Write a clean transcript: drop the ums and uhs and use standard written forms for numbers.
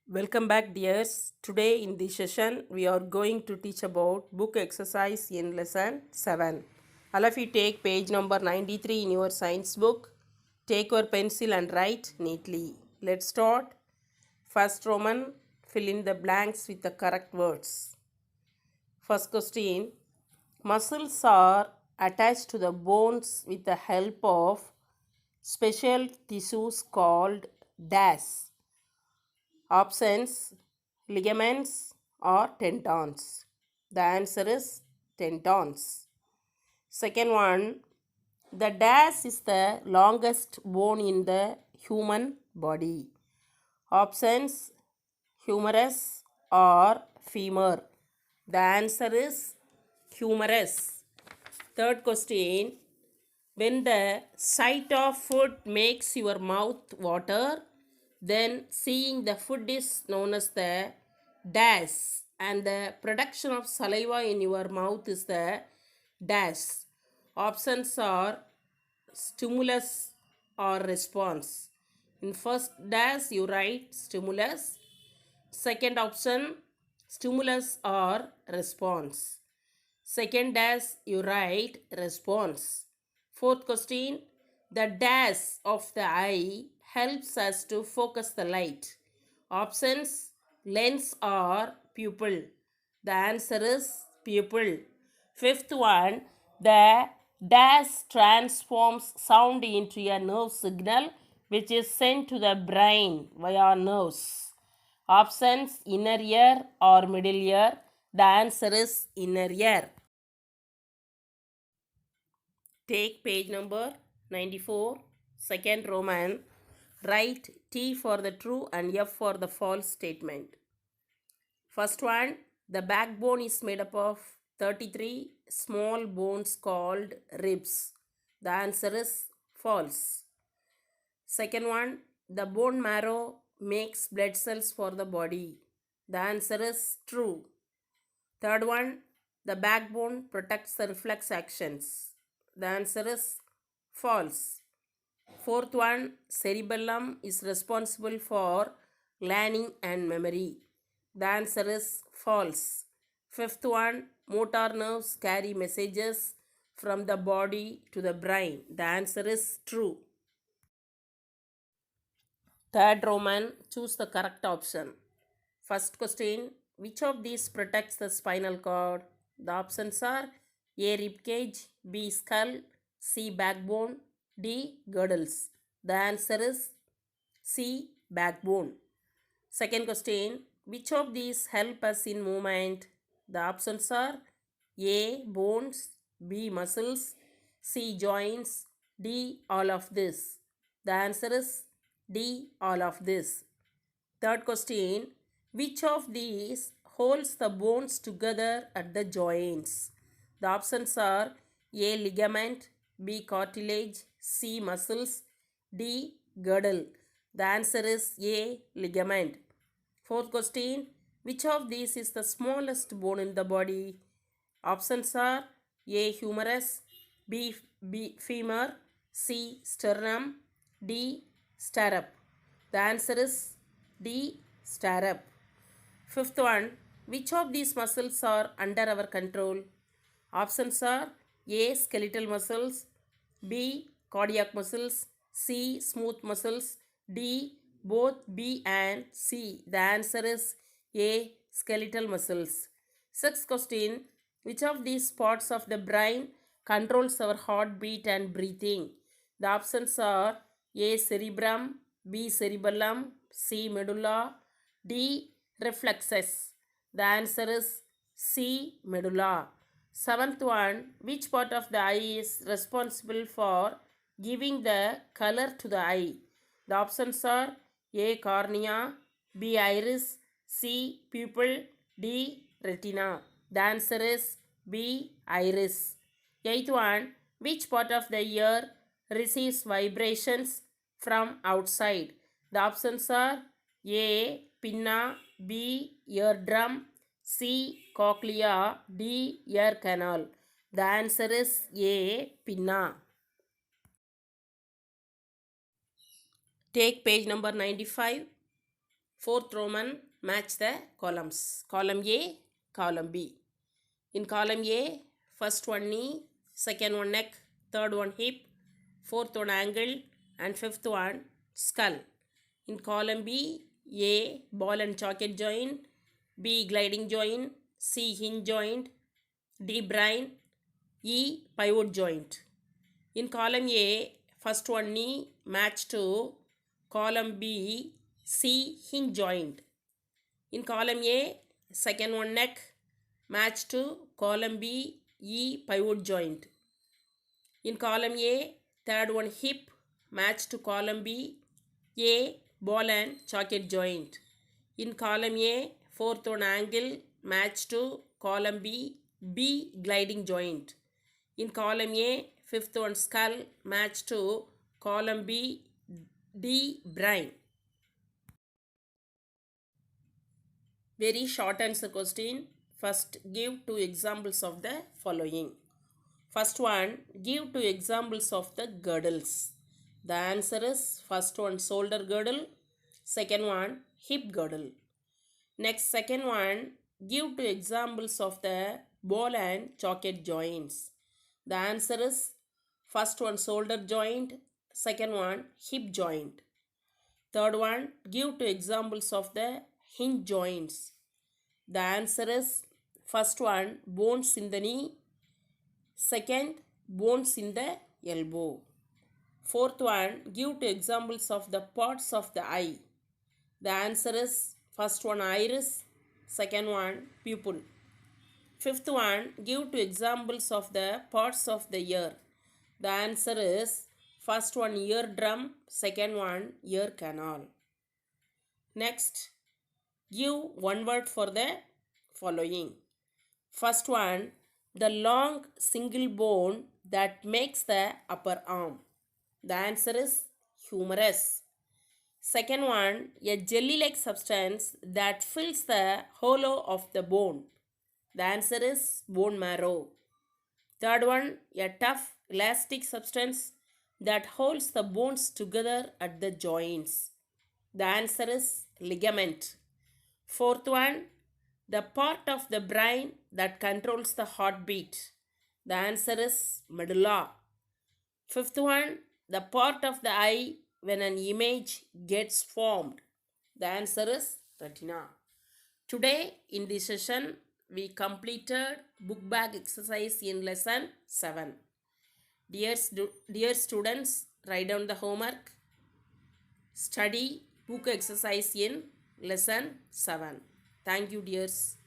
Welcome back, dears. Today in this session, we are going to teach about book exercise in lesson 7. All of you take page number 93 in your science book. Take your pencil and write neatly. Let's start. First Roman, fill in the blanks with the correct words. First question, muscles are attached to the bones with the help of special tissues called dash. Options, ligaments or tendons. The answer is tendons. Second one, the dash is the longest bone in the human body. Options, humerus or femur. The answer is humerus. Third question, when the sight of food makes your mouth water, then seeing the food is known as the dash, and the production of saliva in your mouth is the dash. Options are stimulus or response. In first dash, you write stimulus. Second option, stimulus or response. Second dash, you write response. Fourth question, the dash of the eye helps us to focus the light. Options, lens or pupil. The answer is pupil. Fifth one, the dash transforms sound into a nerve signal which is sent to the brain via nerves. Options, inner ear or middle ear. The answer is inner ear. Take page number 94, second Roman. Write T for the true and F for the false statement. First one, the backbone is made up of 33 small bones called ribs. The answer is false. Second one, the bone marrow makes blood cells for the body. The answer is true. Third one, the backbone protects the reflex actions. The answer is false. Fourth one, cerebellum is responsible for learning and memory. The answer is false. Fifth one, motor nerves carry messages from the body to the brain. The answer is true. Third Roman, choose the correct option. First question, which of these protects the spinal cord? The options are A. Ribcage, B. Skull, C. Backbone, D. Girdles. The answer is C. Backbone. Second question, which of these help us in movement? The options are A. Bones, B. Muscles, C. Joints, D. All of this. The answer is D. All of this. Third question, which of these holds the bones together at the joints? The options are A. Ligament, B. Cartilage, C. Muscles, D. Girdle. The answer is A. Ligament. Fourth question, which of these is the smallest bone in the body? Options are A. Humerus, B. Femur, C. Sternum, D. Stirrup. The answer is D. Stirrup. Fifth one, which of these muscles are under our control? Options are A. Skeletal muscles, B. Cardiac muscles, C. Smooth muscles, D. Both B and C. The answer is A. Skeletal muscles. Sixth question, which of these parts of the brain controls our heartbeat and breathing? The options are A. Cerebrum, B. Cerebellum, C. Medulla, D. Reflexes. The answer is C. Medulla. Seventh one, which part of the eye is responsible for giving the color to the eye? The options are A. Cornea, B. Iris, C. Pupil, D. Retina. The answer is B. Iris. Eighth one, which part of the ear receives vibrations from outside? The options are A. Pinna, B. Eardrum, C. Cochlea, D. Ear canal. The answer is A. Pinna. Take page number 95. Fourth Roman, match the columns. Column A, column B. In column A, first one knee, second one neck, third one hip, fourth one ankle, and fifth one skull. In column B, A, ball and socket joint, B, gliding joint, C, hinge joint, D, brain, E, pivot joint. In column A, first one knee match to column B, C, hinge joint. In column A, second one neck match to column B, E, pivot joint. In column A, third one hip match to column B, A, ball and socket joint. In column A, fourth one ankle match to column B, B, gliding joint. In column A, fifth one skull match to column B, D, brain. Very short answer question. First, give two examples of the following. First one, give two examples of the girdles. The answer is first one, shoulder girdle. Second one, hip girdle. Next, second one, give two examples of the ball and socket joints. The answer is first one, shoulder joint. Second one, hip joint. Third one, give two examples of the hinge joints. The answer is first one, bones in the knee. Second, bones in the elbow. Fourth one, give two examples of the parts of the eye. The answer is first one, iris. Second one, pupil. Fifth one, give two examples of the parts of the ear. The answer is first one, eardrum. Second one, ear canal. Next, give one word for the following. First one, the long single bone that makes the upper arm. The answer is humerus. Second one, a jelly-like substance that fills the hollow of the bone. The answer is bone marrow. Third one, a tough elastic substance that holds the bones together at the joints. The answer is ligament. Fourth one, the part of the brain that controls the heartbeat. The answer is medulla. Fifth one, the part of the eye when an image gets formed. The answer is retina. Today in this session, we completed book bag exercise in lesson 7. Dear students, write down the homework. Study book exercise in lesson 7. Thank you, dears.